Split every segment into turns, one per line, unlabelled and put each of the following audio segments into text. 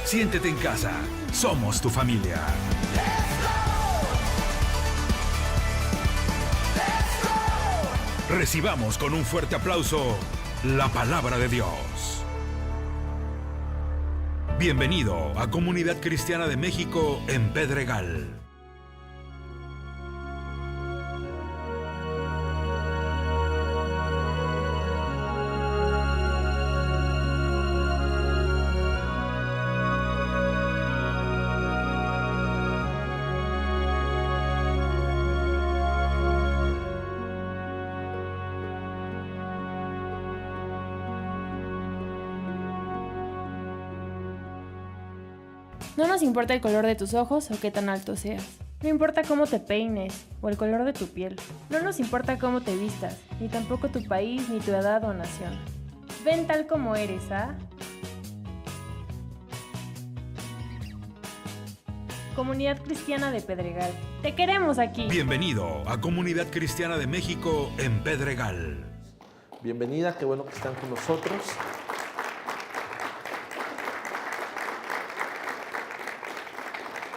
Siéntete en casa. Somos tu familia. Recibamos con un fuerte aplauso la palabra de Dios. Bienvenido a Comunidad Cristiana de México en Pedregal.
No nos importa el color de tus ojos o qué tan alto seas. No importa cómo te peines o el color de tu piel. No nos importa cómo te vistas, ni tampoco tu país, ni tu edad o nación. Ven tal como eres, ¿ah? Comunidad Cristiana de Pedregal. ¡Te queremos aquí!
Bienvenido a Comunidad Cristiana de México en Pedregal.
Bienvenida, qué bueno que están con nosotros.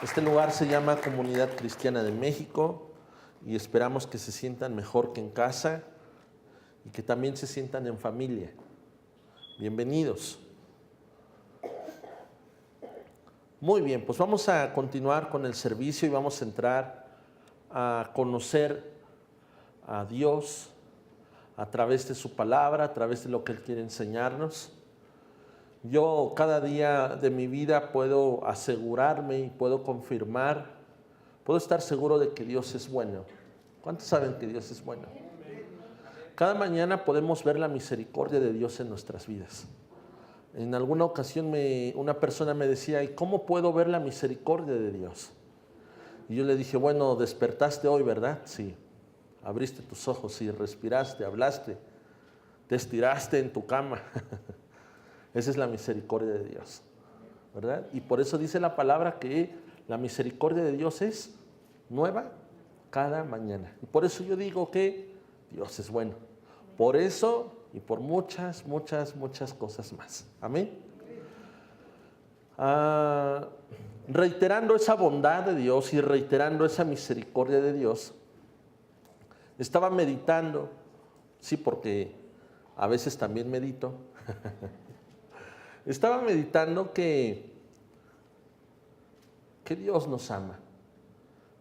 Este lugar se llama Comunidad Cristiana de México y esperamos que se sientan mejor que en casa y que también se sientan en familia. Bienvenidos. Muy bien, pues vamos a continuar con el servicio y vamos a entrar a conocer a Dios a través de su palabra, a través de lo que Él quiere enseñarnos. Yo cada día de mi vida puedo asegurarme y puedo confirmar, puedo estar seguro de que Dios es bueno. ¿Cuántos saben que Dios es bueno? Cada mañana podemos ver la misericordia de Dios en nuestras vidas. En alguna ocasión una persona me decía, ¿y cómo puedo ver la misericordia de Dios? Y yo le dije, bueno, despertaste hoy, ¿verdad? Sí. Abriste tus ojos y respiraste, hablaste, te estiraste en tu cama. Esa es la misericordia de Dios, ¿verdad? Y por eso dice la palabra que la misericordia de Dios es nueva cada mañana. Y por eso yo digo que Dios es bueno. Por eso y por muchas cosas más. Amén. Reiterando esa bondad de Dios y reiterando esa misericordia de Dios, estaba meditando, sí, porque a veces también medito. Estaba meditando que Dios nos ama.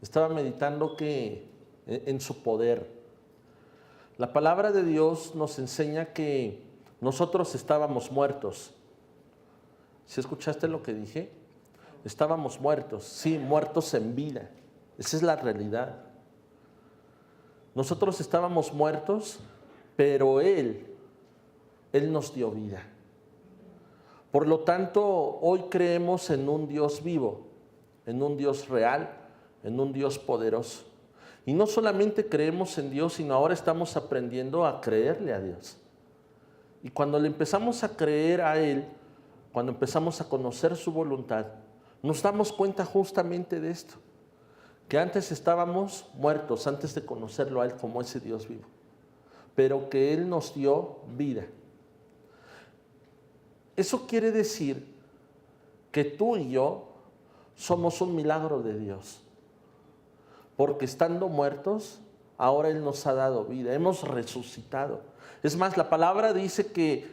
Estaba meditando que en su poder. La palabra de Dios nos enseña que nosotros estábamos muertos. ¿Sí escuchaste lo que dije? Estábamos muertos, sí, muertos en vida. Esa es la realidad. Nosotros estábamos muertos, pero Él nos dio vida. Por lo tanto, hoy creemos en un Dios vivo, en un Dios real, en un Dios poderoso. Y no solamente creemos en Dios, sino ahora estamos aprendiendo a creerle a Dios. Y cuando le empezamos a creer a Él, cuando empezamos a conocer su voluntad, nos damos cuenta justamente de esto, que antes estábamos muertos, antes de conocerlo a Él como ese Dios vivo, pero que Él nos dio vida. Eso quiere decir que tú y yo somos un milagro de Dios, porque estando muertos, ahora Él nos ha dado vida, hemos resucitado. Es más, la palabra dice que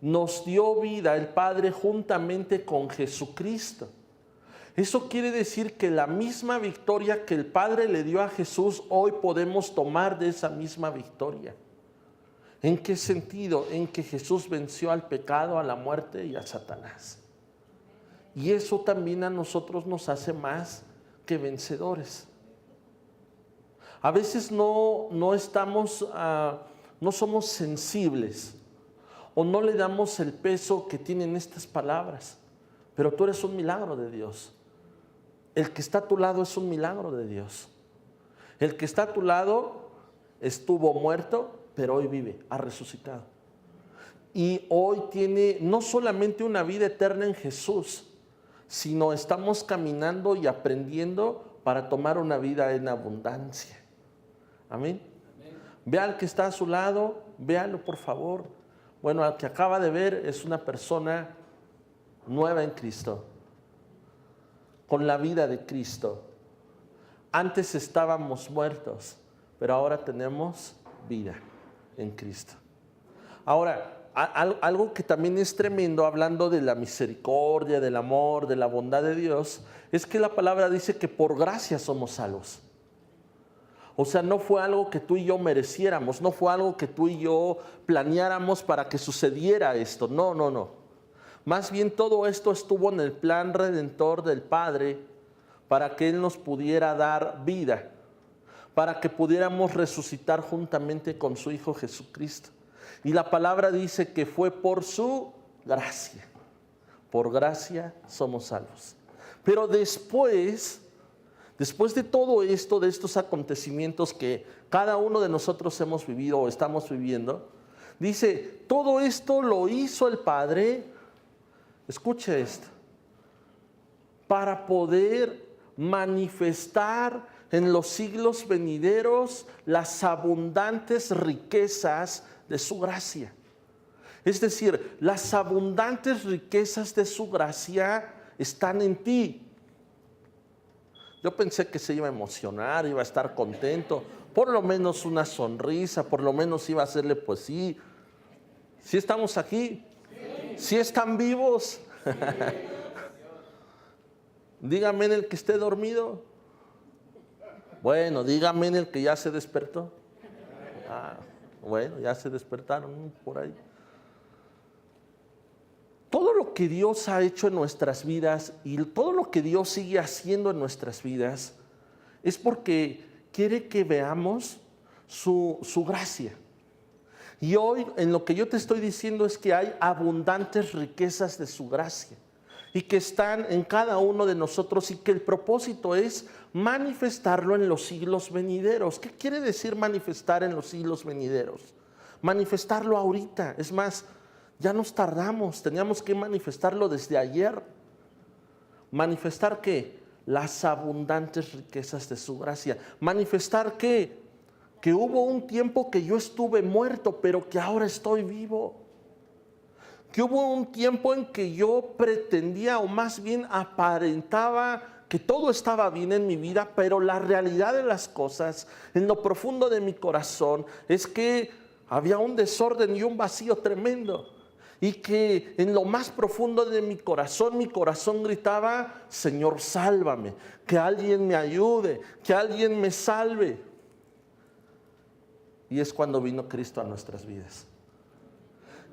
nos dio vida el Padre juntamente con Jesucristo. Eso quiere decir que la misma victoria que el Padre le dio a Jesús, hoy podemos tomar de esa misma victoria. ¿En qué sentido? En que Jesús venció al pecado, a la muerte y a Satanás. Y eso también a nosotros nos hace más que vencedores. A veces no somos sensibles o no le damos el peso que tienen estas palabras. Pero tú eres un milagro de Dios. El que está a tu lado es un milagro de Dios. El que está a tu lado estuvo muerto, pero hoy vive, ha resucitado. Y hoy tiene no solamente una vida eterna en Jesús, sino estamos caminando y aprendiendo para tomar una vida en abundancia. Amén. Ve al que está a su lado, véalo por favor. Bueno, al que acaba de ver es una persona nueva en Cristo. con la vida de Cristo. Antes estábamos muertos, pero ahora tenemos vida en Cristo. Ahora, algo que también es tremendo, hablando de la misericordia, del amor, de la bondad de Dios, es que la palabra dice que por gracia somos salvos. O sea, no fue algo que tú y yo mereciéramos, no fue algo que tú y yo planeáramos para que sucediera esto. No, no, no. Más bien todo esto estuvo en el plan redentor del Padre para que Él nos pudiera dar vida, para que pudiéramos resucitar juntamente con su Hijo Jesucristo. Y la palabra dice que fue por su gracia. Por gracia somos salvos. Pero después de todo esto, de estos acontecimientos que cada uno de nosotros hemos vivido o estamos viviendo, dice, todo esto lo hizo el Padre, escuche esto, para poder manifestar en los siglos venideros las abundantes riquezas de su gracia. Es decir, las abundantes riquezas de su gracia están en ti. Yo pensé que se iba a emocionar, iba a estar contento, por lo menos una sonrisa, por lo menos iba a hacerle pues sí. ¿Sí estamos aquí? ¿Sí están vivos? Dígame en el que esté dormido. Bueno, dígame en el que ya se despertó. Bueno, ya se despertaron por ahí. Todo lo que Dios ha hecho en nuestras vidas y todo lo que Dios sigue haciendo en nuestras vidas es porque quiere que veamos su gracia. Y hoy en lo que yo te estoy diciendo es que hay abundantes riquezas de su gracia y que están en cada uno de nosotros y que el propósito es manifestarlo en los siglos venideros. ¿Qué quiere decir manifestar en los siglos venideros? Manifestarlo ahorita. Es más, ya nos tardamos, teníamos que manifestarlo desde ayer. ¿Manifestar qué? Las abundantes riquezas de su gracia. ¿Manifestar qué? Que hubo un tiempo que yo estuve muerto, pero que ahora estoy vivo. Que hubo un tiempo en que yo pretendía, o más bien aparentaba, que todo estaba bien en mi vida, pero la realidad de las cosas, en lo profundo de mi corazón, es que había un desorden y un vacío tremendo. Y que en lo más profundo de mi corazón gritaba, Señor, sálvame, que alguien me ayude, que alguien me salve. Y es cuando vino Cristo a nuestras vidas.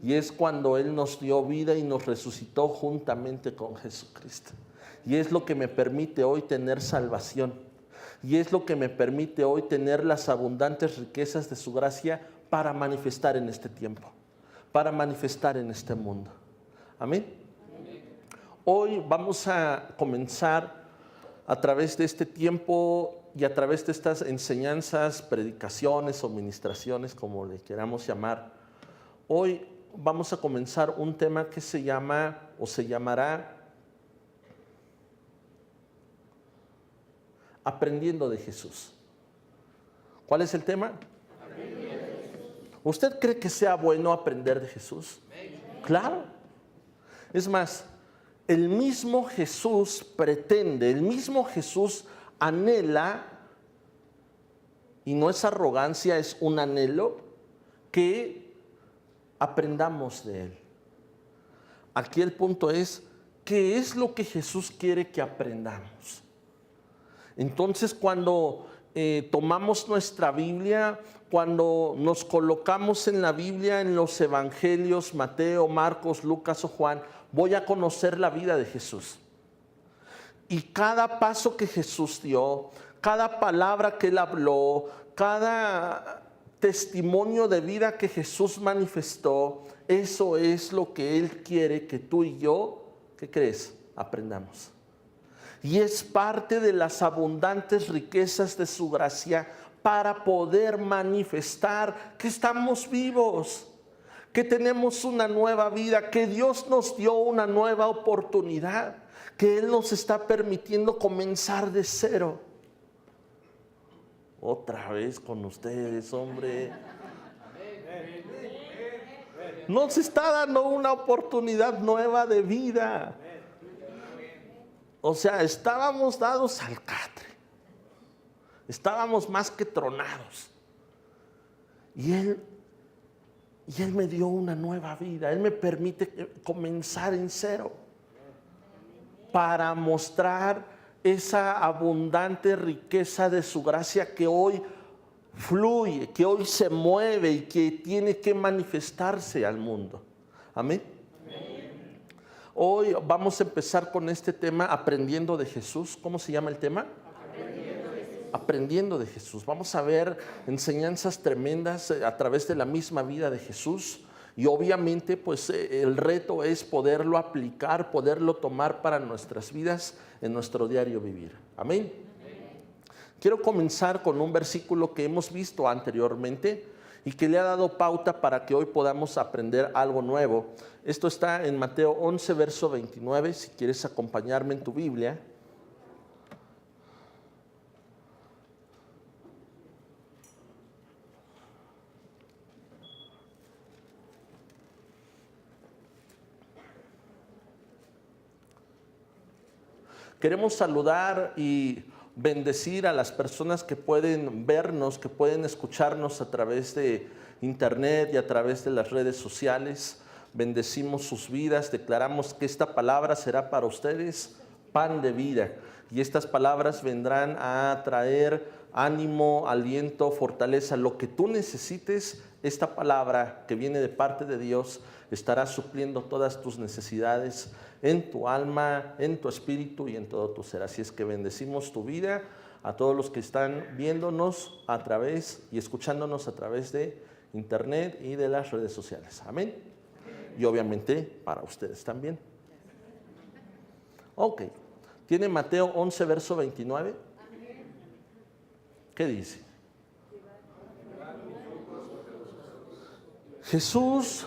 Y es cuando Él nos dio vida y nos resucitó juntamente con Jesucristo. Y es lo que me permite hoy tener salvación. Y es lo que me permite hoy tener las abundantes riquezas de su gracia para manifestar en este tiempo, para manifestar en este mundo. Amén. Hoy vamos a comenzar a través de este tiempo y a través de estas enseñanzas, predicaciones o ministraciones, como le queramos llamar. Hoy vamos a comenzar un tema que se llama o se llamará Aprendiendo de Jesús. ¿Cuál es el tema? ¿Usted cree que sea bueno aprender de Jesús? Claro. Es más, el mismo Jesús pretende, el mismo Jesús anhela, y no es arrogancia, es un anhelo, que aprendamos de Él. Aquí el punto es, ¿qué es lo que Jesús quiere que aprendamos? Entonces, cuando tomamos nuestra Biblia, cuando nos colocamos en la Biblia, en los evangelios, Mateo, Marcos, Lucas o Juan, voy a conocer la vida de Jesús. Y cada paso que Jesús dio, cada palabra que Él habló, cada testimonio de vida que Jesús manifestó, eso es lo que Él quiere que tú y yo, ¿qué crees? Aprendamos. Y es parte de las abundantes riquezas de su gracia para poder manifestar que estamos vivos, que tenemos una nueva vida, que Dios nos dio una nueva oportunidad, que Él nos está permitiendo comenzar de cero. Otra vez con ustedes, hombre. Nos está dando una oportunidad nueva de vida. O sea, estábamos dados al catre. Estábamos más que tronados. Y Él me dio una nueva vida. Él me permite comenzar en cero para mostrar esa abundante riqueza de su gracia que hoy fluye, que hoy se mueve y que tiene que manifestarse al mundo. Amén. Hoy vamos a empezar con este tema, aprendiendo de Jesús. ¿Cómo se llama el tema? Aprendiendo de Jesús. Vamos a ver enseñanzas tremendas a través de la misma vida de Jesús. Y obviamente pues el reto es poderlo aplicar, poderlo tomar para nuestras vidas en nuestro diario vivir. Amén. Quiero comenzar con un versículo que hemos visto anteriormente y que le ha dado pauta para que hoy podamos aprender algo nuevo. Esto está en Mateo 11, verso 29, si quieres acompañarme en tu Biblia. Queremos saludar y bendecir a las personas que pueden vernos, que pueden escucharnos a través de internet y a través de las redes sociales. Bendecimos sus vidas, declaramos que esta palabra será para ustedes pan de vida. Y estas palabras vendrán a traer ánimo, aliento, fortaleza. Lo que tú necesites, esta palabra que viene de parte de Dios estará supliendo todas tus necesidades en tu alma, en tu espíritu y en todo tu ser. Así es que bendecimos tu vida a todos los que están viéndonos a través y escuchándonos a través de internet y de las redes sociales. Amén. Y obviamente para ustedes también. Ok. ¿Tiene Mateo 11, verso 29? ¿Qué dice? Jesús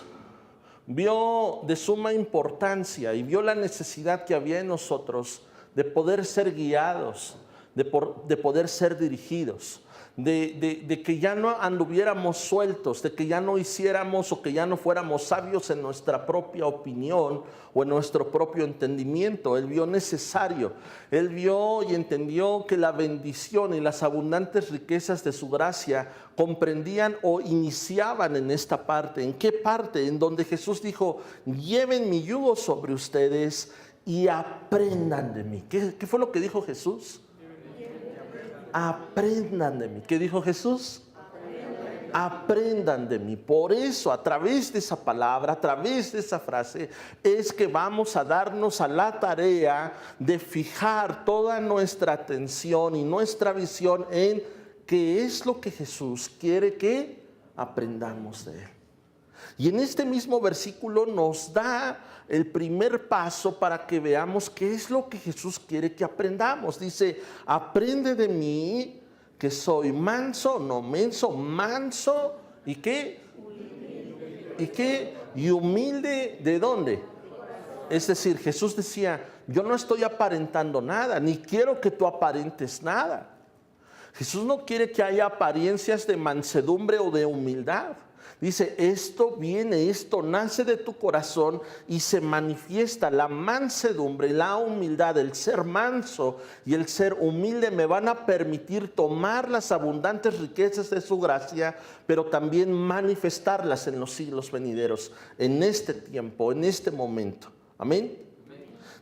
vio de suma importancia y vio la necesidad que había en nosotros de poder ser guiados, de poder ser dirigidos, de que ya no anduviéramos sueltos, de que ya no hiciéramos o que ya no fuéramos sabios en nuestra propia opinión o en nuestro propio entendimiento. Él vio necesario, Él vio y entendió que la bendición y las abundantes riquezas de su gracia comprendían o iniciaban en esta parte. ¿En qué parte? En donde Jesús dijo: lleven mi yugo sobre ustedes y aprendan de mí. ¿Qué fue lo que dijo Jesús? Aprendan de mí. ¿Qué dijo Jesús? Aprendan de mí. Por eso, a través de esa palabra, a través de esa frase, es que vamos a darnos a la tarea de fijar toda nuestra atención y nuestra visión en qué es lo que Jesús quiere que aprendamos de Él. Y en este mismo versículo nos da el primer paso para que veamos qué es lo que Jesús quiere que aprendamos. Dice: aprende de mí, que soy manso, no menso, manso, ¿y qué? ¿Y qué? Y humilde, ¿de dónde? Es decir, Jesús decía: yo no estoy aparentando nada, ni quiero que tú aparentes nada. Jesús no quiere que haya apariencias de mansedumbre o de humildad. Dice: esto viene, esto nace de tu corazón y se manifiesta. La mansedumbre y la humildad, el ser manso y el ser humilde me van a permitir tomar las abundantes riquezas de su gracia, pero también manifestarlas en los siglos venideros, en este tiempo, en este momento. Amén.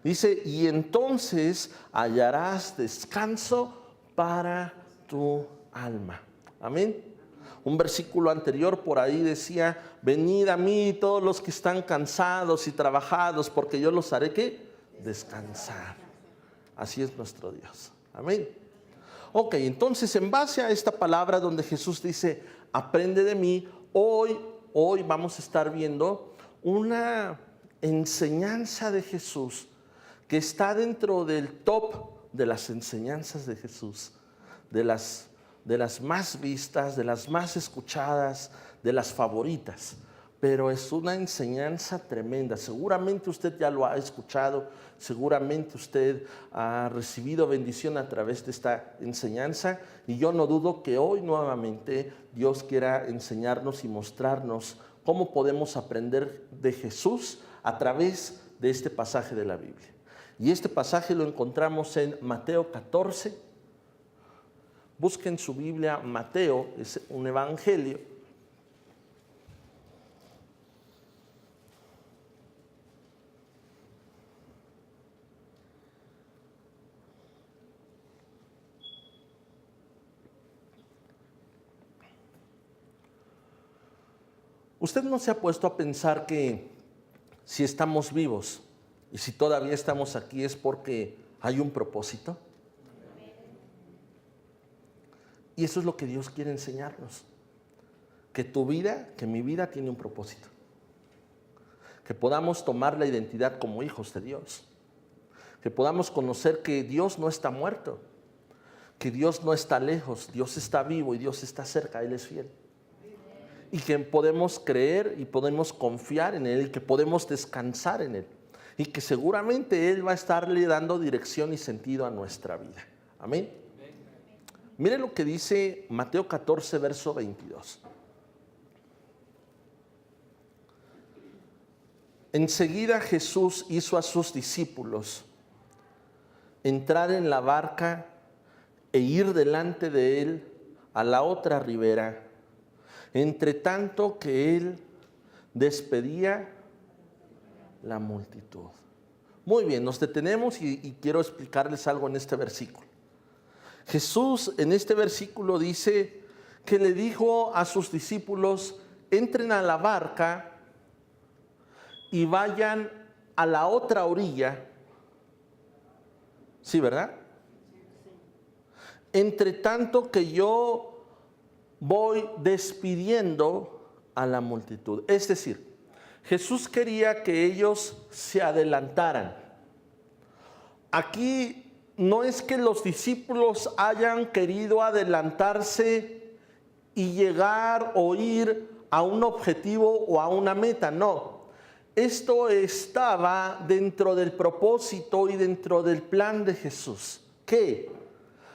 Dice: y entonces hallarás descanso para tu alma. Amén. Un versículo anterior por ahí decía: venid a mí todos los que están cansados y trabajados, porque yo los haré ¿qué? Descansar. Así es nuestro Dios. Amén. Ok, entonces en base a esta palabra donde Jesús dice: aprende de mí, hoy vamos a estar viendo una enseñanza de Jesús que está dentro del top de las enseñanzas de Jesús, de las más vistas, de las más escuchadas, de las favoritas. Pero es una enseñanza tremenda. Seguramente usted ya lo ha escuchado, seguramente usted ha recibido bendición a través de esta enseñanza, y yo no dudo que hoy nuevamente Dios quiera enseñarnos y mostrarnos cómo podemos aprender de Jesús a través de este pasaje de la Biblia. Y este pasaje lo encontramos en Mateo 14. Busquen su Biblia, Mateo, es un evangelio. ¿Usted no se ha puesto a pensar que si estamos vivos y si todavía estamos aquí es porque hay un propósito? Y eso es lo que Dios quiere enseñarnos. Que tu vida, que mi vida tiene un propósito. Que podamos tomar la identidad como hijos de Dios. Que podamos conocer que Dios no está muerto. Que Dios no está lejos. Dios está vivo y Dios está cerca. Él es fiel. Y que podemos creer y podemos confiar en Él y que podemos descansar en Él. Y que seguramente Él va a estarle dando dirección y sentido a nuestra vida. Amén. Mire lo que dice Mateo 14, verso 22. Enseguida Jesús hizo a sus discípulos entrar en la barca e ir delante de Él a la otra ribera, entre tanto que Él despedía la multitud. Muy bien, nos detenemos y quiero explicarles algo en este versículo. Jesús en este versículo dice que le dijo a sus discípulos: entren a la barca y vayan a la otra orilla. ¿Sí, verdad? Entre tanto que yo voy despidiendo a la multitud. Es decir, Jesús quería que ellos se adelantaran. Aquí no es que los discípulos hayan querido adelantarse y llegar o ir a un objetivo o a una meta, no. Esto estaba dentro del propósito y dentro del plan de Jesús. ¿Qué?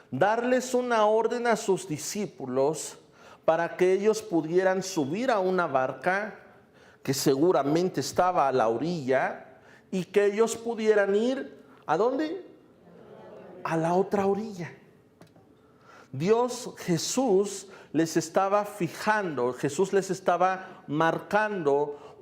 Darles una orden a sus discípulos para que ellos pudieran subir a una barca que seguramente estaba a la orilla y que ellos pudieran ir, ¿a dónde? A la otra orilla. Dios, Jesús, les estaba fijando, Jesús les estaba marcando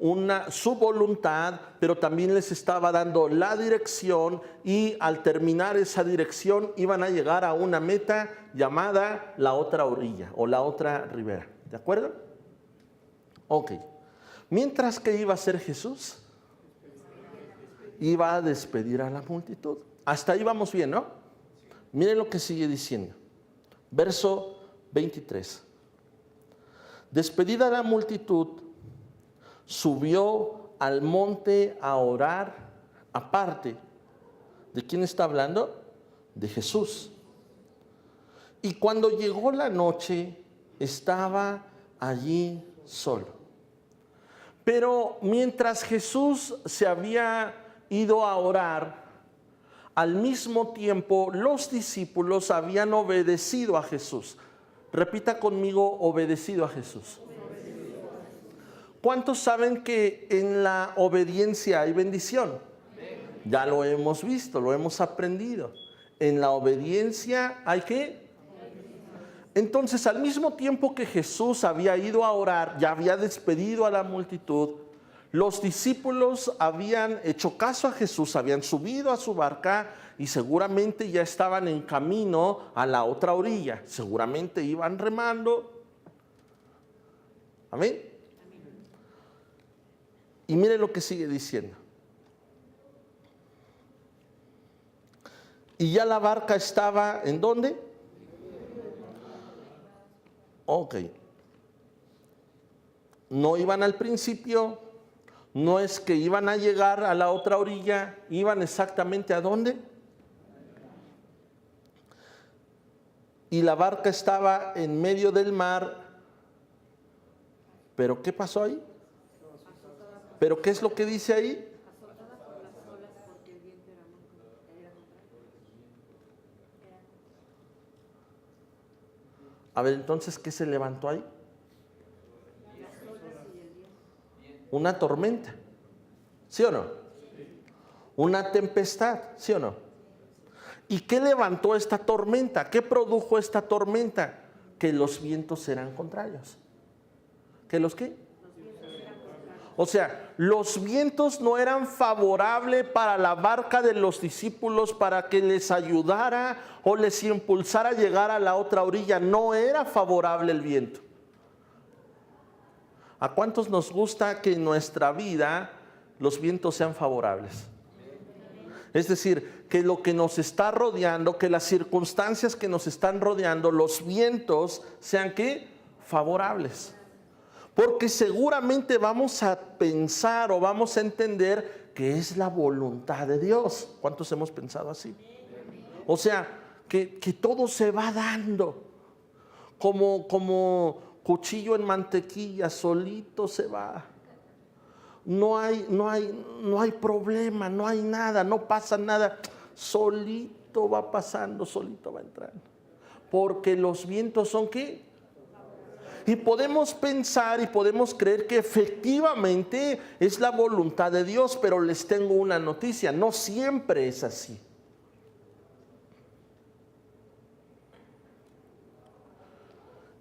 su voluntad, pero también les estaba dando la dirección, y al terminar esa dirección iban a llegar a una meta llamada la otra orilla o la otra ribera. ¿De acuerdo? Ok. Mientras que iba a hacer Jesús, iba a despedir a la multitud. Hasta ahí vamos bien, ¿no? Miren lo que sigue diciendo. Verso 23. Despedida la multitud, subió al monte a orar aparte. ¿De quién está hablando? De Jesús. Y cuando llegó la noche, estaba allí solo. Pero mientras Jesús se había ido a orar, al mismo tiempo los discípulos habían obedecido a Jesús. Repita conmigo: obedecido a Jesús. ¿Cuántos saben que en la obediencia hay bendición? Ya lo hemos visto, lo hemos aprendido. En la obediencia hay ¿qué? Entonces, al mismo tiempo que Jesús había ido a orar, ya había despedido a la multitud, los discípulos habían hecho caso a Jesús, habían subido a su barca y seguramente ya estaban en camino a la otra orilla. Seguramente iban remando. Amén. Y mire lo que sigue diciendo. Y ya la barca estaba ¿en dónde? Ok. No iban al principio, no es que iban a llegar a la otra orilla, iban exactamente ¿a dónde? Y la barca estaba en medio del mar. ¿Pero qué pasó ahí? ¿Pero qué es lo que dice ahí? A ver, entonces, ¿qué se levantó ahí? Una tormenta. ¿Sí o no? Una tempestad, ¿sí o no? ¿Y qué levantó esta tormenta? ¿Qué produjo esta tormenta? Que los vientos eran contrarios. ¿Que los qué? O sea, los vientos no eran favorables para la barca de los discípulos para que les ayudara o les impulsara a llegar a la otra orilla. No era favorable el viento. ¿A cuántos nos gusta que en nuestra vida los vientos sean favorables? Es decir, que lo que nos está rodeando, que las circunstancias que nos están rodeando, los vientos sean ¿qué? Favorables. Porque seguramente vamos a pensar o vamos a entender que es la voluntad de Dios. ¿Cuántos hemos pensado así? O sea, que todo se va dando como cuchillo en mantequilla, solito se va. No hay problema, no hay nada, no pasa nada. Solito va pasando, solito va entrando. Porque los vientos son ¿qué? Y podemos pensar y podemos creer que efectivamente es la voluntad de Dios, pero les tengo una noticia, no siempre es así.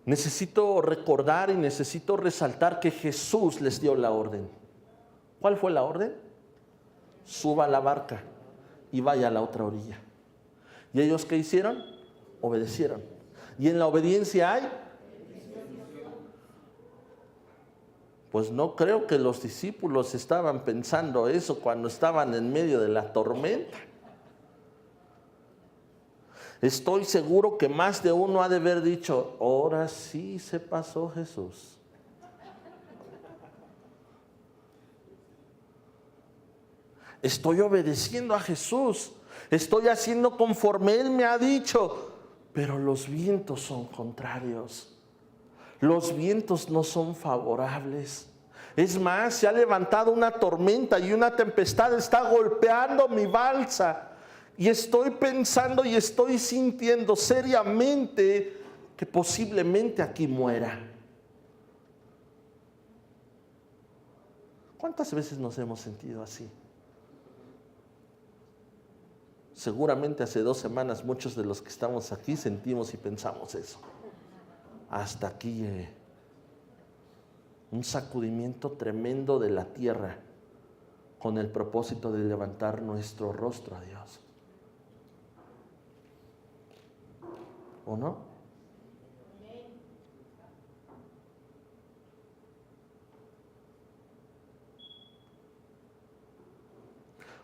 Necesito recordar y necesito resaltar que Jesús les dio la orden. ¿Cuál fue la orden? Suba a la barca y vaya a la otra orilla. ¿Y ellos qué hicieron? Obedecieron. ¿Y en la obediencia hay? Pues no creo que los discípulos estaban pensando eso cuando estaban en medio de la tormenta. Estoy seguro que más de uno ha de haber dicho, ahora sí se pasó Jesús. Estoy obedeciendo a Jesús, estoy haciendo conforme Él me ha dicho, pero los vientos son contrarios. Los vientos no son favorables. Es más, se ha levantado una tormenta y una tempestad está golpeando mi balsa. Y estoy pensando y estoy sintiendo seriamente que posiblemente aquí muera. ¿Cuántas veces nos hemos sentido así? Seguramente hace 2 semanas muchos de los que estamos aquí sentimos y pensamos eso. Hasta aquí llegué. Un sacudimiento tremendo de la tierra con el propósito de levantar nuestro rostro a Dios. ¿O no?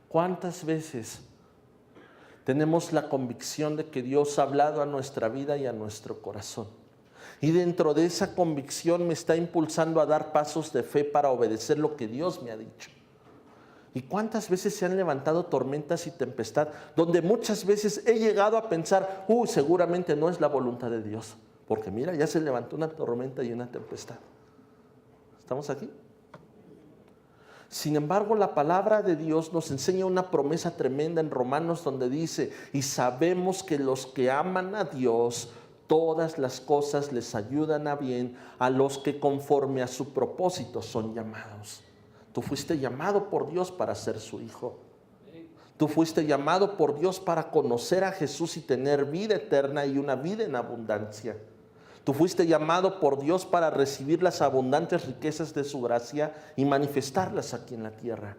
¿Cuántas veces tenemos la convicción de que Dios ha hablado a nuestra vida y a nuestro corazón? Y dentro de esa convicción me está impulsando a dar pasos de fe para obedecer lo que Dios me ha dicho. ¿Y cuántas veces se han levantado tormentas y tempestad donde muchas veces he llegado a pensar, seguramente no es la voluntad de Dios? Porque mira, ya se levantó una tormenta y una tempestad. ¿Estamos aquí? Sin embargo, la palabra de Dios nos enseña una promesa tremenda en Romanos donde dice, y sabemos que los que aman a Dios, todas las cosas les ayudan a bien a los que conforme a su propósito son llamados. Tú fuiste llamado por Dios para ser su hijo. Tú fuiste llamado por Dios para conocer a Jesús y tener vida eterna y una vida en abundancia. Tú fuiste llamado por Dios para recibir las abundantes riquezas de su gracia y manifestarlas aquí en la tierra.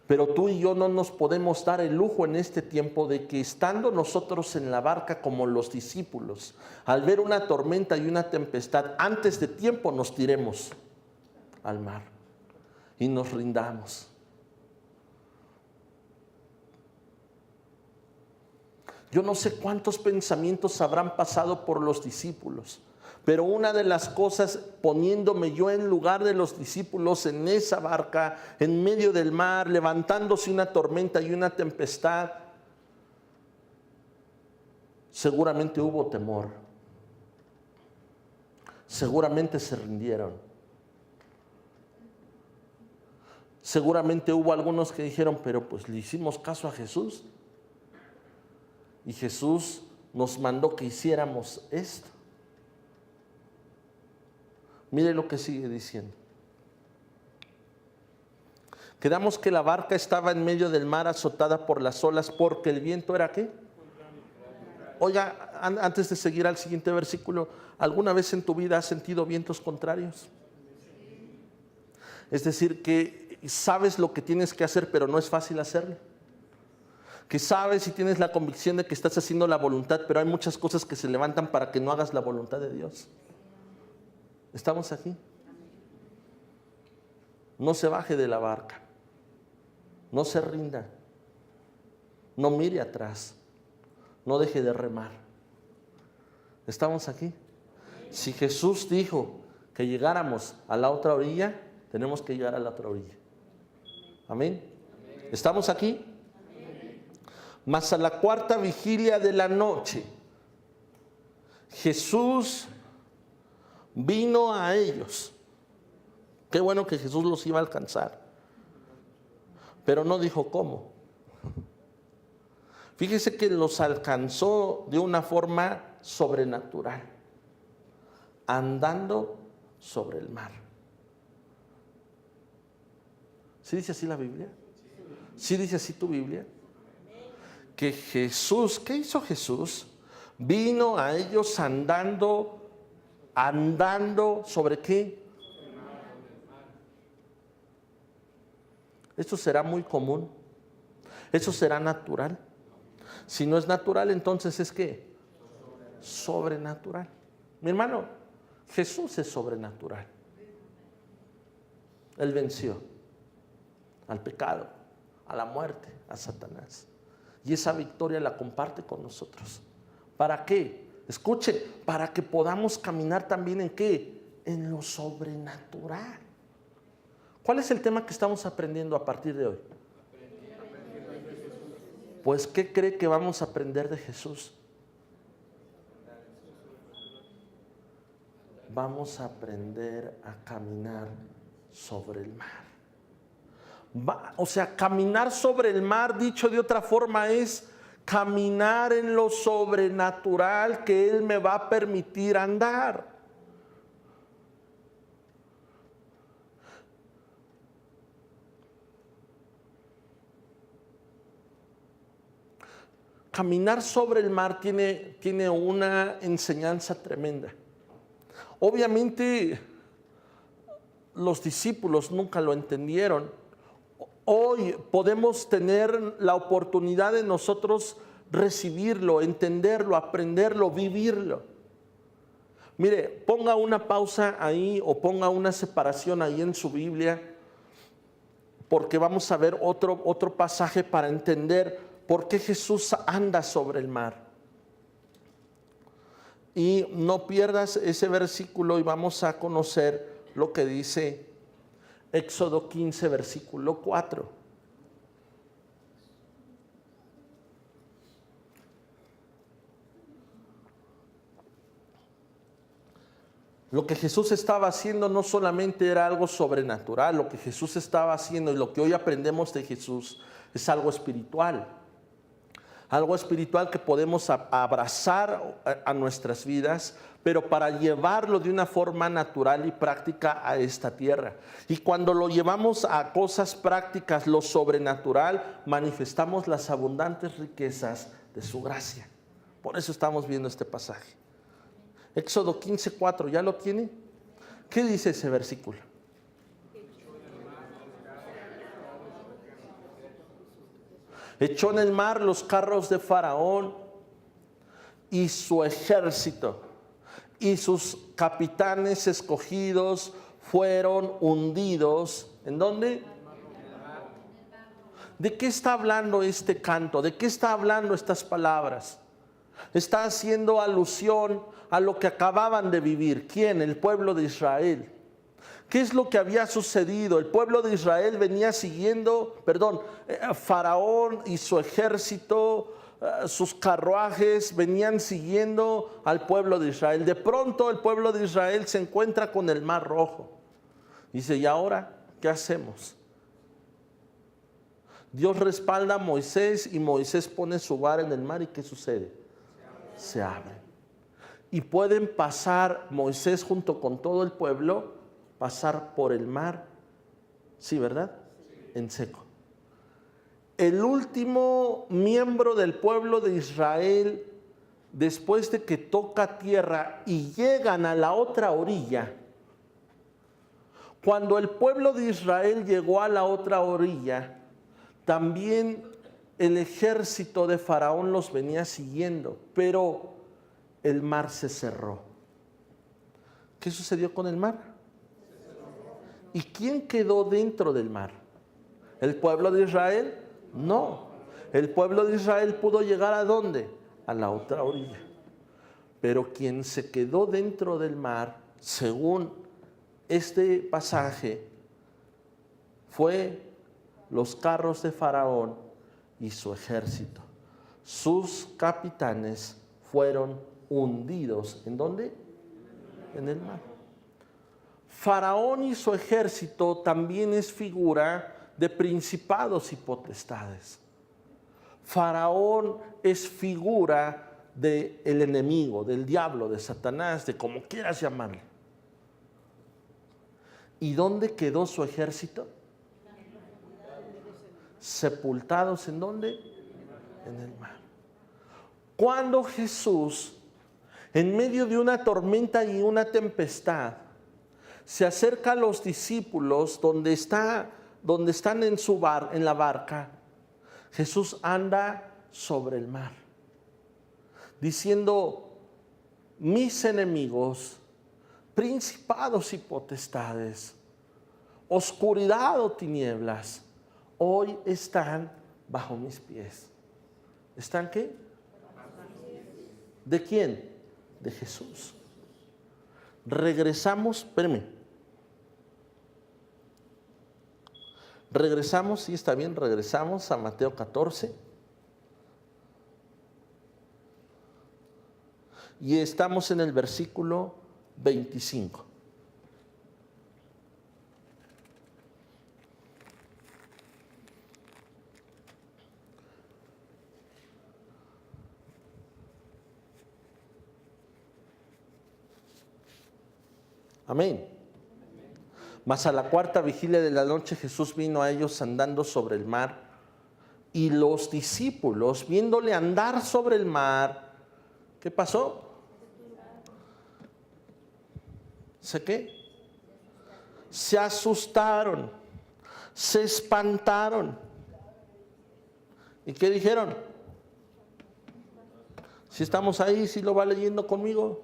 Pero tú y yo no nos podemos dar el lujo en este tiempo de que estando nosotros en la barca como los discípulos, al ver una tormenta y una tempestad, antes de tiempo nos tiremos al mar y nos rindamos. Yo no sé cuántos pensamientos habrán pasado por los discípulos, pero una de las cosas, poniéndome yo en lugar de los discípulos en esa barca, en medio del mar, levantándose una tormenta y una tempestad, seguramente hubo temor. Seguramente se rindieron. Seguramente hubo algunos que dijeron, pero pues le hicimos caso a Jesús. Y Jesús nos mandó que hiciéramos esto. Mire lo que sigue diciendo. Quedamos que la barca estaba en medio del mar azotada por las olas porque el viento era ¿qué? Oiga, antes de seguir al siguiente versículo, ¿alguna vez en tu vida has sentido vientos contrarios? Es decir, que sabes lo que tienes que hacer, pero no es fácil hacerlo. Que sabes y tienes la convicción de que estás haciendo la voluntad, pero hay muchas cosas que se levantan para que no hagas la voluntad de Dios. ¿Estamos aquí? No se baje de la barca. No se rinda. No mire atrás. No deje de remar. ¿Estamos aquí? Si Jesús dijo que llegáramos a la otra orilla, tenemos que llegar a la otra orilla. Amén. ¿Estamos aquí? Mas a la cuarta vigilia de la noche, Jesús vino a ellos. Qué bueno que Jesús los iba a alcanzar. Pero no dijo cómo. Fíjese que los alcanzó de una forma sobrenatural, andando sobre el mar. ¿Sí dice así la Biblia? ¿Sí dice así tu Biblia? Que Jesús, ¿qué hizo Jesús? Vino a ellos andando ¿sobre qué? Esto será muy común. Eso será natural. Si no es natural, entonces es ¿qué? Sobrenatural. Mi hermano, Jesús es sobrenatural. Él venció al pecado, a la muerte, a Satanás. Y esa victoria la comparte con nosotros. ¿Para qué? Escuche, para que podamos caminar también ¿en qué? En lo sobrenatural. ¿Cuál es el tema que estamos aprendiendo a partir de hoy? Pues, ¿qué cree que vamos a aprender de Jesús? Vamos a aprender a caminar sobre el mar. O sea, caminar sobre el mar, dicho de otra forma, es caminar en lo sobrenatural que Él me va a permitir andar. Caminar sobre el mar tiene una enseñanza tremenda. Obviamente, los discípulos nunca lo entendieron. Hoy podemos tener la oportunidad de nosotros recibirlo, entenderlo, aprenderlo, vivirlo. Mire, ponga una pausa ahí o ponga una separación ahí en su Biblia, porque vamos a ver otro pasaje para entender por qué Jesús anda sobre el mar. Y no pierdas ese versículo y vamos a conocer lo que dice Éxodo 15, versículo 4. Lo que Jesús estaba haciendo no solamente era algo sobrenatural, lo que Jesús estaba haciendo y lo que hoy aprendemos de Jesús es algo espiritual. Algo espiritual que podemos abrazar a nuestras vidas, pero para llevarlo de una forma natural y práctica a esta tierra. Y cuando lo llevamos a cosas prácticas, lo sobrenatural, manifestamos las abundantes riquezas de su gracia. Por eso estamos viendo este pasaje. Éxodo 15:4, ¿ya lo tiene? ¿Qué dice ese versículo? Echó en el mar los carros de Faraón y su ejército, y sus capitanes escogidos fueron hundidos. ¿En dónde? ¿De qué está hablando este canto? ¿De qué está hablando estas palabras? Está haciendo alusión a lo que acababan de vivir. ¿Quién? El pueblo de Israel. ¿Qué es lo que había sucedido? El pueblo de Israel venía siguiendo, Faraón y su ejército, sus carruajes venían siguiendo al pueblo de Israel. De pronto el pueblo de Israel se encuentra con el Mar Rojo. Dice, ¿y ahora qué hacemos? Dios respalda a Moisés y Moisés pone su vara en el mar, ¿y qué sucede? Se abre. Y pueden pasar Moisés junto con todo el pueblo, pasar por el mar. ¿Sí, verdad? Sí. en seco. El último miembro del pueblo de Israel, después de que toca tierra y llegan a la otra orilla, cuando el pueblo de Israel llegó a la otra orilla, también el ejército de Faraón los venía siguiendo, pero el mar se cerró. ¿Qué sucedió con el mar? ¿Y quién quedó dentro del mar? ¿El pueblo de Israel? No. El pueblo de Israel pudo llegar ¿a dónde? A la otra orilla. Pero quien se quedó dentro del mar, según este pasaje, fue los carros de Faraón y su ejército. Sus capitanes fueron hundidos. ¿En dónde? En el mar. Faraón y su ejército también es figura de principados y potestades. Faraón es figura del enemigo, del diablo, de Satanás, de como quieras llamarle. ¿Y dónde quedó su ejército? Sepultados ¿en dónde? En el mar. Cuando Jesús, en medio de una tormenta y una tempestad, se acerca a los discípulos donde están en la barca, Jesús anda sobre el mar, diciendo: mis enemigos, principados y potestades, oscuridad o tinieblas, hoy están bajo mis pies. ¿Están qué? ¿De quién? De Jesús. Regresamos, espérame. Regresamos, sí, está bien, regresamos a Mateo 14. Y estamos en el versículo 25. Amén. Mas a la cuarta vigilia de la noche Jesús vino a ellos andando sobre el mar, y los discípulos, viéndole andar sobre el mar, ¿qué pasó? ¿Qué? Se asustaron, se espantaron. ¿Y qué dijeron? Si estamos ahí, si lo va leyendo conmigo.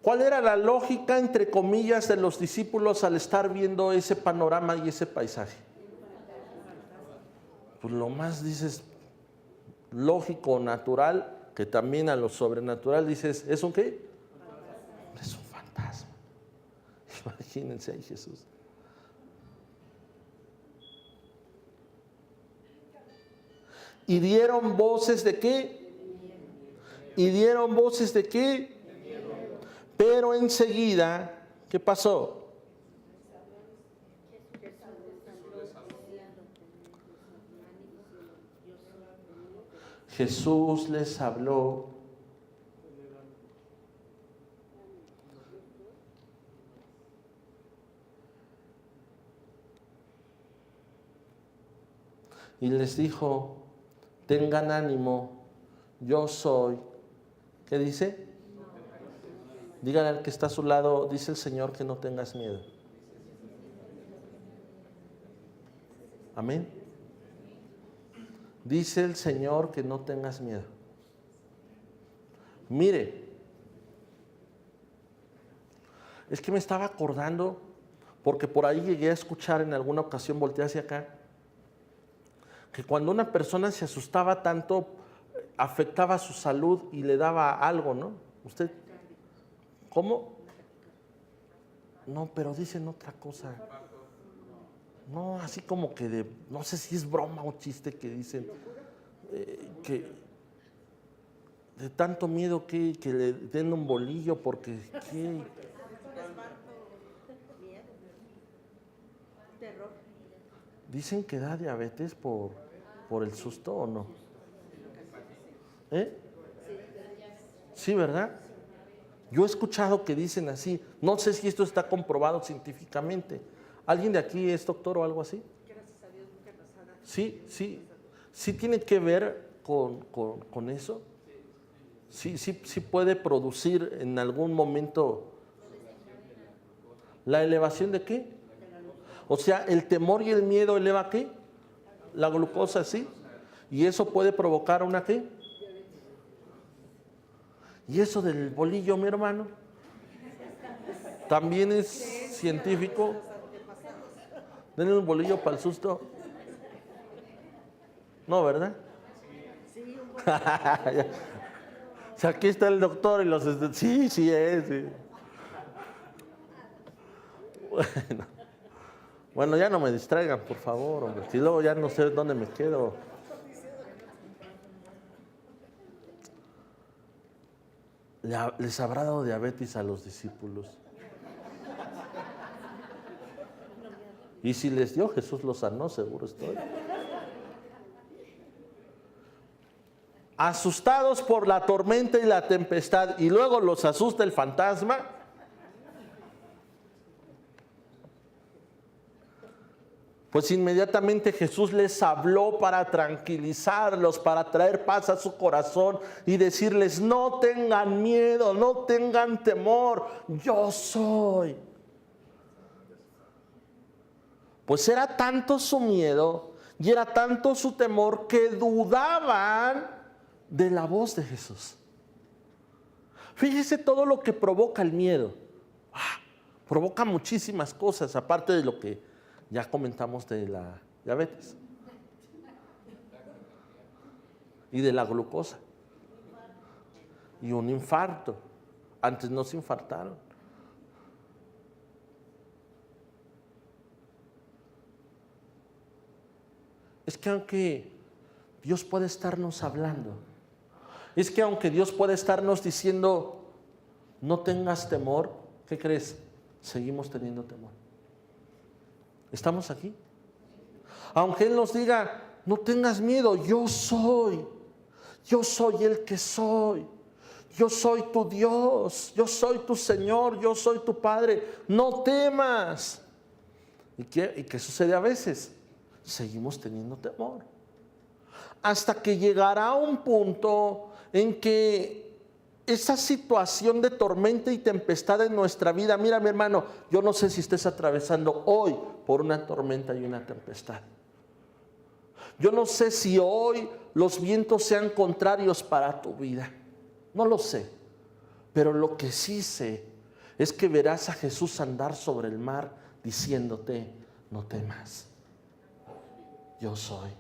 ¿Cuál era la lógica, entre comillas, de los discípulos al estar viendo ese panorama y ese paisaje? Pues lo más, dices, lógico, natural, que también a lo sobrenatural dices, ¿es un qué? Es un fantasma. Imagínense ahí Jesús. ¿Y dieron voces de qué? ¿Y dieron voces de qué? Pero enseguida, ¿qué pasó? Jesús les habló. Y les dijo: tengan ánimo, yo soy. ¿Qué dice? Díganle al que está a su lado, dice el Señor, que no tengas miedo. Amén. Dice el Señor que no tengas miedo. Mire, es que me estaba acordando, porque por ahí llegué a escuchar en alguna ocasión, volteé hacia acá, que cuando una persona se asustaba tanto, afectaba su salud y le daba algo, ¿no? ¿Usted? ¿Cómo? No, pero dicen otra cosa. No, así como que no sé si es broma o chiste que dicen que de tanto miedo que le den un bolillo porque ¿qué? Dicen que da diabetes por el susto, ¿o no? ¿Eh? Sí, ¿verdad? Yo he escuchado que dicen así, no sé si esto está comprobado científicamente. ¿Alguien de aquí es doctor o algo así? Gracias a Dios nunca nos ha dado. Sí tiene que ver con eso. Sí puede producir en algún momento la elevación de qué. O sea, el temor y el miedo eleva qué, la glucosa, sí. Y eso puede provocar una qué. Y eso del bolillo, mi hermano, también es científico. Denle un bolillo para el susto. No, ¿verdad? O sea, aquí está el doctor y los... Sí es. Sí. Bueno, ya no me distraigan, por favor, hombre. Si luego ya no sé dónde me quedo. Les habrá dado diabetes a los discípulos. Y si les dio, Jesús los sanó, seguro estoy. Asustados por la tormenta y la tempestad, y luego los asusta el fantasma. Pues inmediatamente Jesús les habló para tranquilizarlos, para traer paz a su corazón y decirles: no tengan miedo, no tengan temor, yo soy. Pues era tanto su miedo y era tanto su temor que dudaban de la voz de Jesús. Fíjese todo lo que provoca el miedo. Provoca muchísimas cosas, aparte de lo que ya comentamos de la diabetes y de la glucosa y un infarto. Antes no se infartaron. Es que aunque Dios puede estarnos hablando, es que aunque Dios puede estarnos diciendo no tengas temor, ¿qué crees? Seguimos teniendo temor. ¿Estamos aquí? Aunque Él nos diga no tengas miedo, yo soy el que soy. Yo soy tu Dios, yo soy tu Señor, yo soy tu Padre, no temas. ¿Y qué sucede a veces? Seguimos teniendo temor. Hasta que llegará un punto en que esa situación de tormenta y tempestad en nuestra vida, mira mi hermano, yo no sé si estés atravesando hoy por una tormenta y una tempestad. Yo no sé si hoy los vientos sean contrarios para tu vida. No lo sé. Pero lo que sí sé es que verás a Jesús andar sobre el mar diciéndote: no temas, yo soy.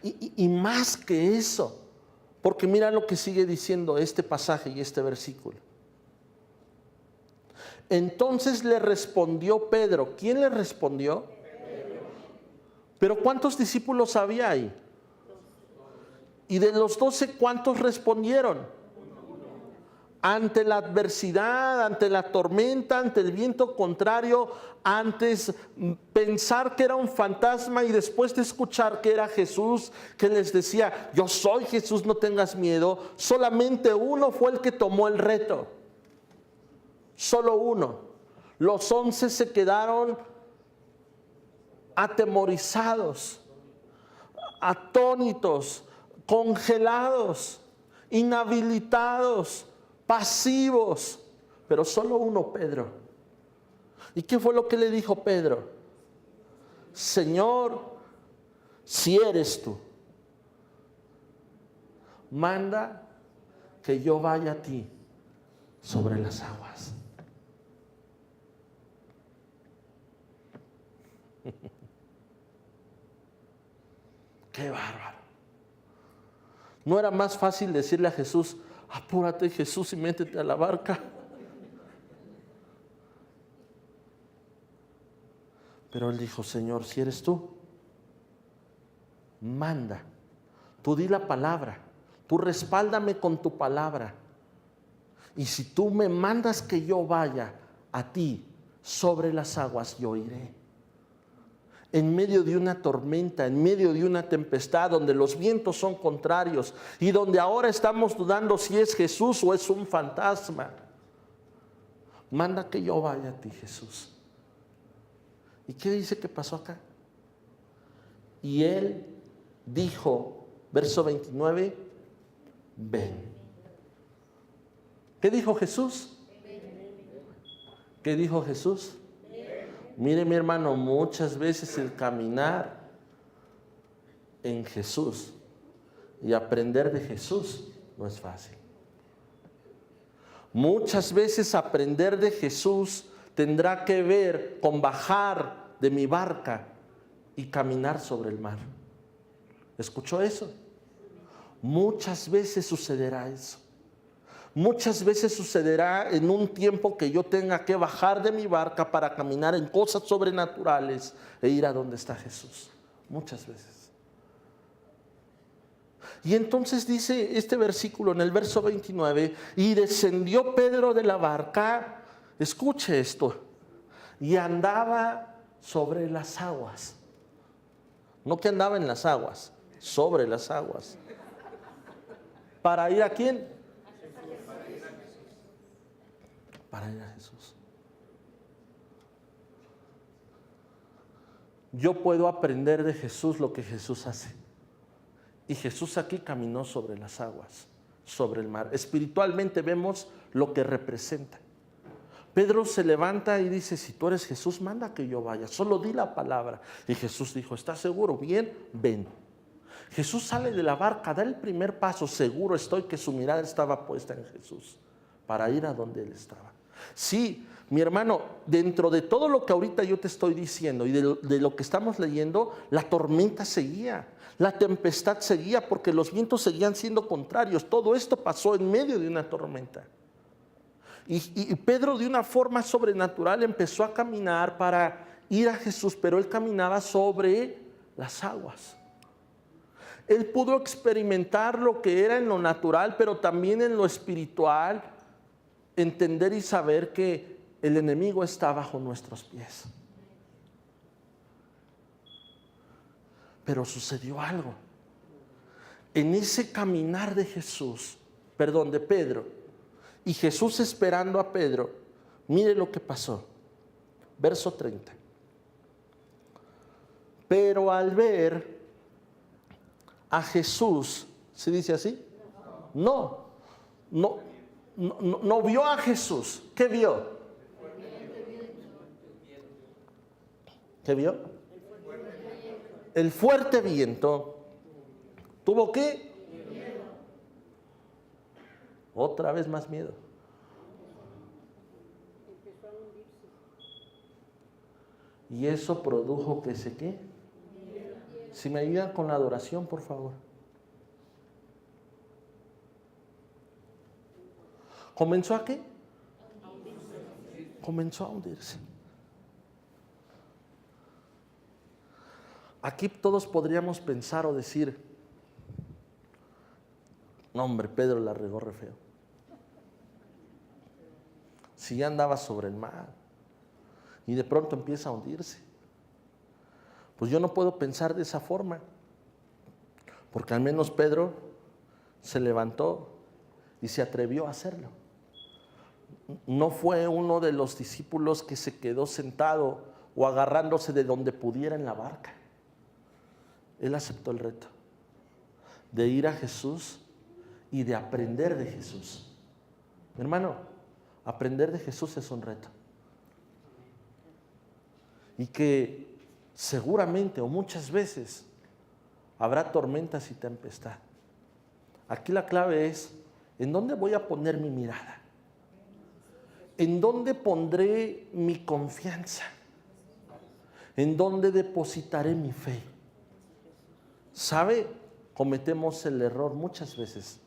Y más que eso, porque mira lo que sigue diciendo este pasaje y este versículo. Entonces le respondió Pedro. ¿Quién le respondió? Pero ¿cuántos discípulos había ahí? Y de los 12, ¿cuántos respondieron? Ante la adversidad, ante la tormenta, ante el viento contrario, antes pensar que era un fantasma y después de escuchar que era Jesús, que les decía: yo soy Jesús, no tengas miedo, solamente uno fue el que tomó el reto. Solo uno. Los 11 se quedaron atemorizados, atónitos, congelados, inhabilitados, pasivos, pero solo uno, Pedro. ¿Y qué fue lo que le dijo Pedro? Señor, si eres tú, manda que yo vaya a ti sobre las aguas. Qué bárbaro. ¿No era más fácil decirle a Jesús: apúrate, Jesús, y métete a la barca? Pero él dijo: Señor, si eres tú, manda. Tú di la palabra, tú respáldame con tu palabra. Y si tú me mandas que yo vaya a ti sobre las aguas, yo iré. en medio de una tormenta, en medio de una tempestad, donde los vientos son contrarios y donde ahora estamos dudando si es Jesús o es un fantasma. Manda que yo vaya a ti, Jesús. ¿Y qué dice que pasó acá? Y él dijo, verso 29, ven. ¿Qué dijo Jesús? ¿Qué dijo Jesús? Mire, mi hermano, muchas veces el caminar en Jesús y aprender de Jesús no es fácil. Muchas veces aprender de Jesús tendrá que ver con bajar de mi barca y caminar sobre el mar. ¿Escuchó eso? Muchas veces sucederá eso. Muchas veces sucederá en un tiempo que yo tenga que bajar de mi barca para caminar en cosas sobrenaturales e ir a donde está Jesús. Muchas veces. Y entonces dice este versículo en el verso 29, y descendió Pedro de la barca, escuche esto, y andaba sobre las aguas. No que andaba en las aguas, sobre las aguas. ¿Para ir a quién? Para ir a Jesús. Yo puedo aprender de Jesús lo que Jesús hace. Y Jesús aquí caminó sobre las aguas, sobre el mar. Espiritualmente vemos lo que representa. Pedro se levanta y dice, si tú eres Jesús, manda que yo vaya. Solo di la palabra. Y Jesús dijo, ¿estás seguro? Bien, ven. Jesús sale de la barca, da el primer paso. Seguro estoy que su mirada estaba puesta en Jesús para ir a donde él estaba. Sí, mi hermano, dentro de todo lo que ahorita yo te estoy diciendo y de lo que estamos leyendo, la tormenta seguía, la tempestad seguía porque los vientos seguían siendo contrarios. Todo esto pasó en medio de una tormenta. Y Pedro de una forma sobrenatural empezó a caminar para ir a Jesús, pero él caminaba sobre las aguas. Él pudo experimentar lo que era en lo natural, pero también en lo espiritual, entender y saber que el enemigo está bajo nuestros pies. Pero sucedió algo. En ese caminar de de Pedro, y Jesús esperando a Pedro, mire lo que pasó. Verso 30. Pero al ver a Jesús, ¿se dice así? No vio a Jesús. ¿Qué vio? ¿Qué vio? El fuerte viento. ¿Tuvo qué? Otra vez más miedo. Y eso produjo que se qué. Si me ayudan con la adoración, por favor. ¿Comenzó a qué? Comenzó a hundirse. Aquí todos podríamos pensar o decir, no hombre, Pedro la regó re feo. Si ya andaba sobre el mar y de pronto empieza a hundirse. Pues yo no puedo pensar de esa forma, porque al menos Pedro se levantó y se atrevió a hacerlo. No fue uno de los discípulos que se quedó sentado o agarrándose de donde pudiera en la barca. Él aceptó el reto de ir a Jesús y de aprender de Jesús. Mi hermano, aprender de Jesús es un reto. Y que seguramente o muchas veces habrá tormentas y tempestad. Aquí la clave es, ¿en dónde voy a poner mi mirada? ¿En dónde pondré mi confianza? ¿En dónde depositaré mi fe? ¿Sabe? Cometemos el error muchas veces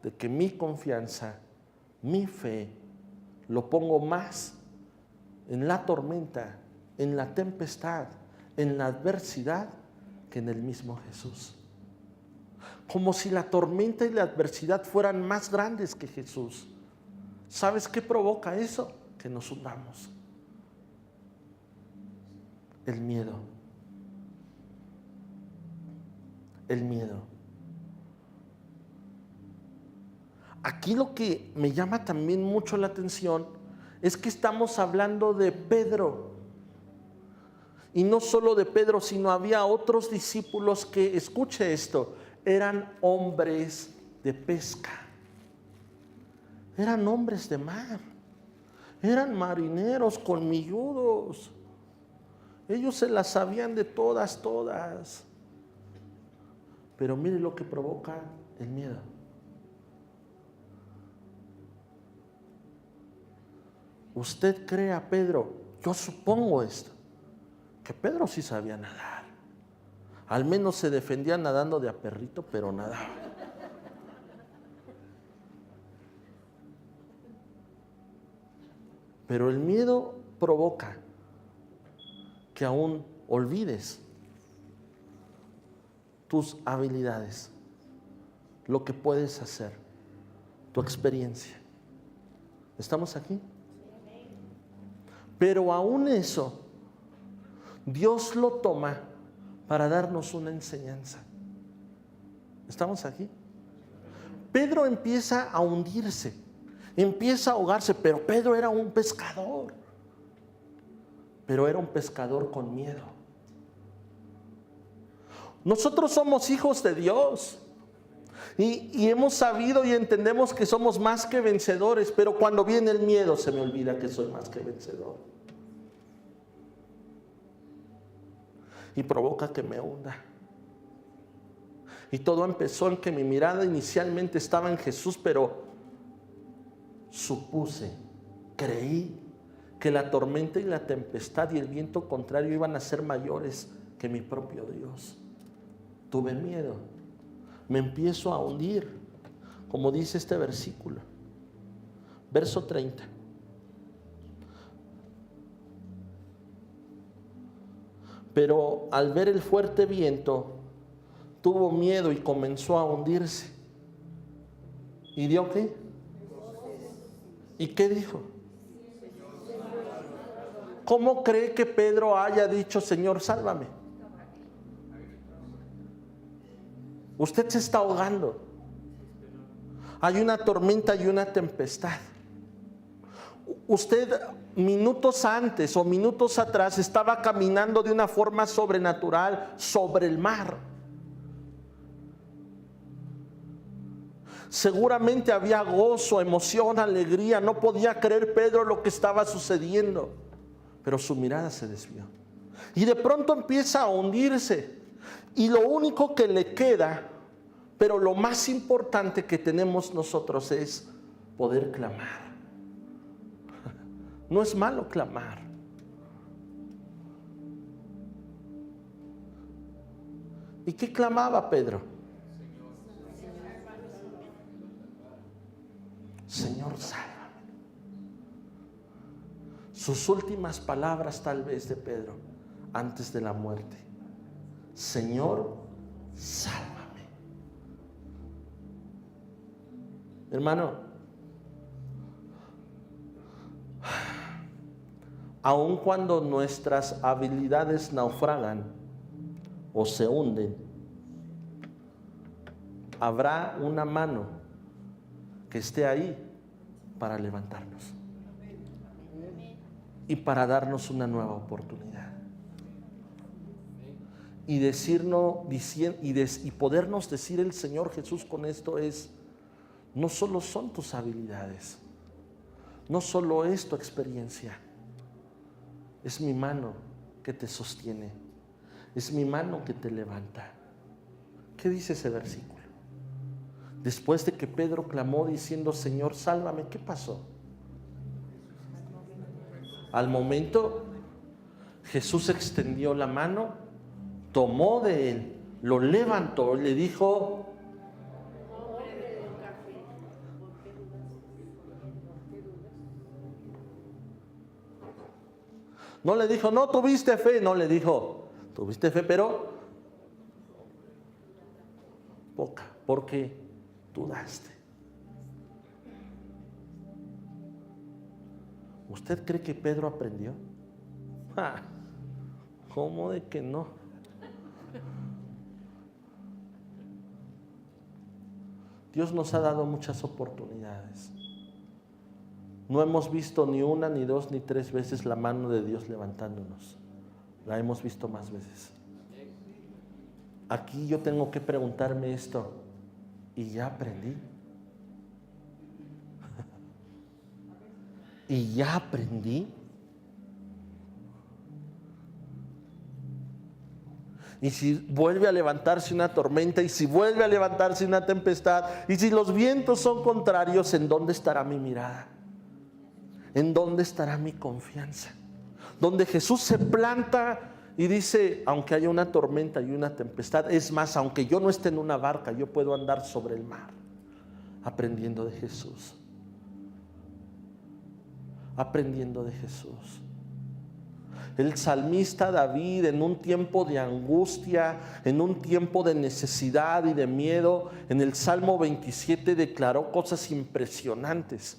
de que mi confianza, mi fe, lo pongo más en la tormenta, en la tempestad, en la adversidad, que en el mismo Jesús. Como si la tormenta y la adversidad fueran más grandes que Jesús. ¿Sabes qué provoca eso? Que nos hundamos. El miedo. el miedo. Aquí lo que me llama también mucho la atención es que estamos hablando de Pedro. Y no solo de Pedro, sino había otros discípulos que, escuche esto, eran hombres de pesca. Eran hombres de mar. Eran marineros colmilludos. Ellos se las sabían de todas. Pero mire lo que provoca el miedo. Usted cree a Pedro, yo supongo esto, que Pedro sí sabía nadar. Al menos se defendía nadando de a perrito, pero nadaba. Pero el miedo provoca que aún olvides tus habilidades, lo que puedes hacer, tu experiencia. ¿Estamos aquí? Pero aún eso, Dios lo toma para darnos una enseñanza. ¿Estamos aquí? Pedro empieza a hundirse, empieza a ahogarse, pero Pedro era un pescador. Pero era un pescador con miedo. Nosotros somos hijos de Dios. Y hemos sabido y entendemos que somos más que vencedores, pero cuando viene el miedo se me olvida que soy más que vencedor. Y provoca que me hunda. Y todo empezó en que mi mirada inicialmente estaba en Jesús, pero supuse, creí que la tormenta y la tempestad y el viento contrario iban a ser mayores que mi propio Dios. Tuve miedo. Me empiezo a hundir, como dice este versículo. Verso 30. Pero al ver el fuerte viento, tuvo miedo y comenzó a hundirse. ¿Y dio qué? ¿Y qué dijo? ¿Cómo cree que Pedro haya dicho, Señor, sálvame? Usted se está ahogando. Hay una tormenta y una tempestad. Usted minutos antes o minutos atrás estaba caminando de una forma sobrenatural sobre el mar. Seguramente había gozo, emoción, alegría. No podía creer Pedro lo que estaba sucediendo, pero su mirada se desvió. Y de pronto empieza a hundirse. Y lo único que le queda, pero lo más importante que tenemos nosotros es poder clamar. No es malo clamar. ¿Y qué clamaba Pedro? Señor, sálvame. Sus últimas palabras tal vez de Pedro antes de la muerte. Señor, sálvame. Hermano, aun cuando nuestras habilidades naufragan o se hunden, habrá una mano que esté ahí para levantarnos y para darnos una nueva oportunidad. Y y podernos decir el Señor Jesús con esto es: no solo son tus habilidades, no solo es tu experiencia, es mi mano que te sostiene, es mi mano que te levanta. ¿Qué dice ese versículo? Después de que Pedro clamó diciendo, Señor, sálvame, ¿qué pasó? Al momento, Jesús extendió la mano, tomó de él, lo levantó y le dijo, no le dijo, no tuviste fe, no le dijo, tuviste fe, pero poca, porque dudaste. ¿Usted cree que Pedro aprendió? ¿Cómo de que no? Dios nos ha dado muchas oportunidades. No hemos visto ni una, ni dos, ni tres veces la mano de Dios levantándonos. La hemos visto más veces. Aquí yo tengo que preguntarme esto. ¿Y ya aprendí? ¿Y ya aprendí? Y si vuelve a levantarse una tormenta, y si vuelve a levantarse una tempestad, y si los vientos son contrarios, ¿en dónde estará mi mirada? ¿En dónde estará mi confianza? Donde Jesús se planta y dice, aunque haya una tormenta y una tempestad, es más, aunque yo no esté en una barca, yo puedo andar sobre el mar, aprendiendo de Jesús. Aprendiendo de Jesús. El salmista David, en un tiempo de angustia, en un tiempo de necesidad y de miedo, en el Salmo 27 declaró cosas impresionantes.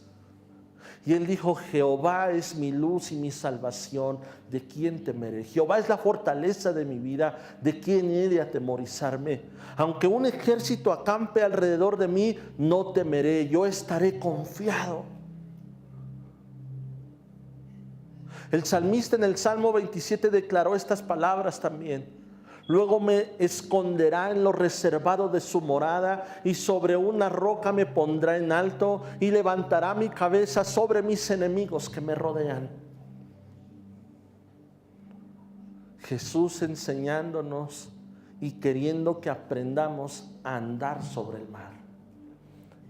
Y él dijo, Jehová es mi luz y mi salvación, ¿de quién temeré? Jehová es la fortaleza de mi vida, ¿de quién he de atemorizarme? Aunque un ejército acampe alrededor de mí, no temeré, yo estaré confiado. El salmista en el Salmo 27 declaró estas palabras también. Luego me esconderá en lo reservado de su morada, y sobre una roca me pondrá en alto, y levantará mi cabeza sobre mis enemigos que me rodean. Jesús enseñándonos y queriendo que aprendamos a andar sobre el mar.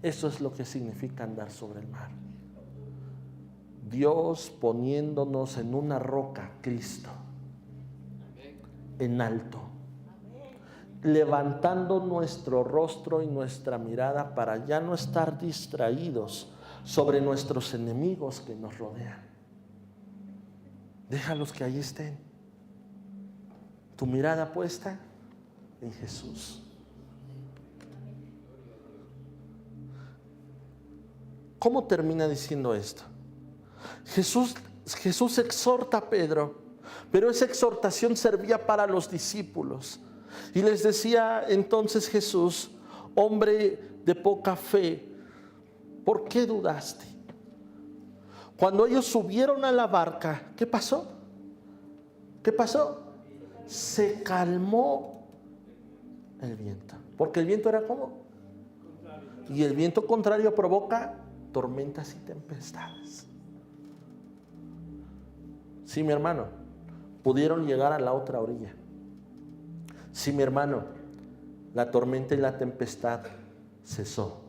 Eso es lo que significa andar sobre el mar. Dios poniéndonos en una roca, Cristo, en alto, levantando nuestro rostro y nuestra mirada para ya no estar distraídos sobre nuestros enemigos que nos rodean. Déjalos que ahí estén. Tu mirada puesta en Jesús. ¿Cómo termina diciendo esto? Jesús exhorta a Pedro, pero esa exhortación servía para los discípulos. Y les decía entonces Jesús, hombre de poca fe, ¿por qué dudaste? Cuando ellos subieron a la barca, ¿qué pasó? ¿Qué pasó? Se calmó el viento. Porque el viento era ¿cómo? Y el viento contrario provoca tormentas y tempestades. Sí, mi hermano, pudieron llegar a la otra orilla. Sí, mi hermano, la tormenta y la tempestad cesó.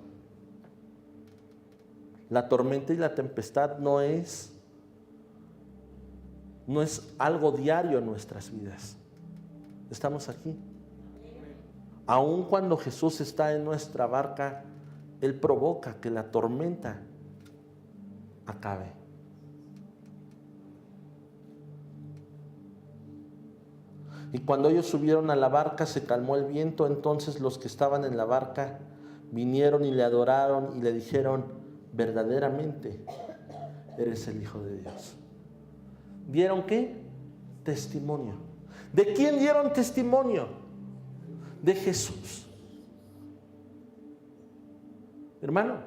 La tormenta y la tempestad no es algo diario en nuestras vidas. Estamos aquí. Aun cuando Jesús está en nuestra barca, Él provoca que la tormenta acabe. Y cuando ellos subieron a la barca, se calmó el viento. Entonces los que estaban en la barca vinieron y le adoraron y le dijeron, verdaderamente eres el Hijo de Dios. ¿Dieron qué? Testimonio. ¿De quién dieron testimonio? De Jesús. Hermano,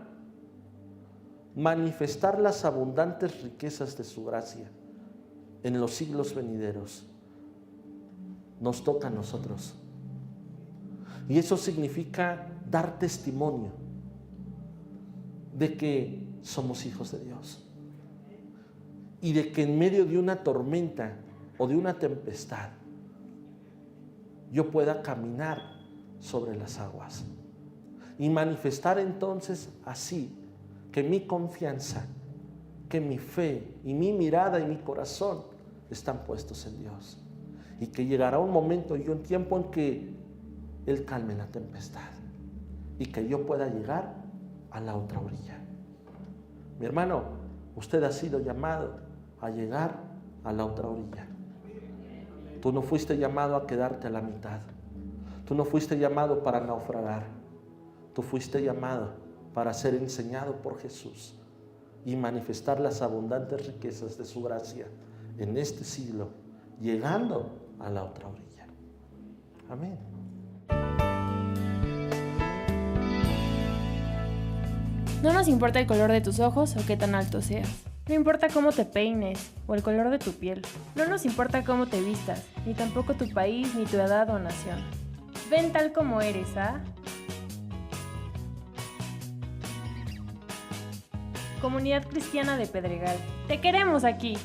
manifestar las abundantes riquezas de su gracia en los siglos venideros nos toca a nosotros. Y eso significa dar testimonio de que somos hijos de Dios. Y de que en medio de una tormenta o de una tempestad yo pueda caminar sobre las aguas. Y manifestar entonces así que mi confianza, que mi fe y mi mirada y mi corazón están puestos en Dios. Y que llegará un momento y un tiempo en que Él calme la tempestad y que yo pueda llegar a la otra orilla. Mi hermano, usted ha sido llamado a llegar a la otra orilla. Tú no fuiste llamado a quedarte a la mitad. Tú no fuiste llamado para naufragar. Tú fuiste llamado para ser enseñado por Jesús y manifestar las abundantes riquezas de su gracia en este siglo, llegando a la otra orilla. Amén.
No nos importa el color de tus ojos o qué tan alto seas. No importa cómo te peines o el color de tu piel. No nos importa cómo te vistas, ni tampoco tu país, ni tu edad o nación. Ven tal como eres, ¿ah? Comunidad Cristiana de Pedregal. ¡Te queremos aquí!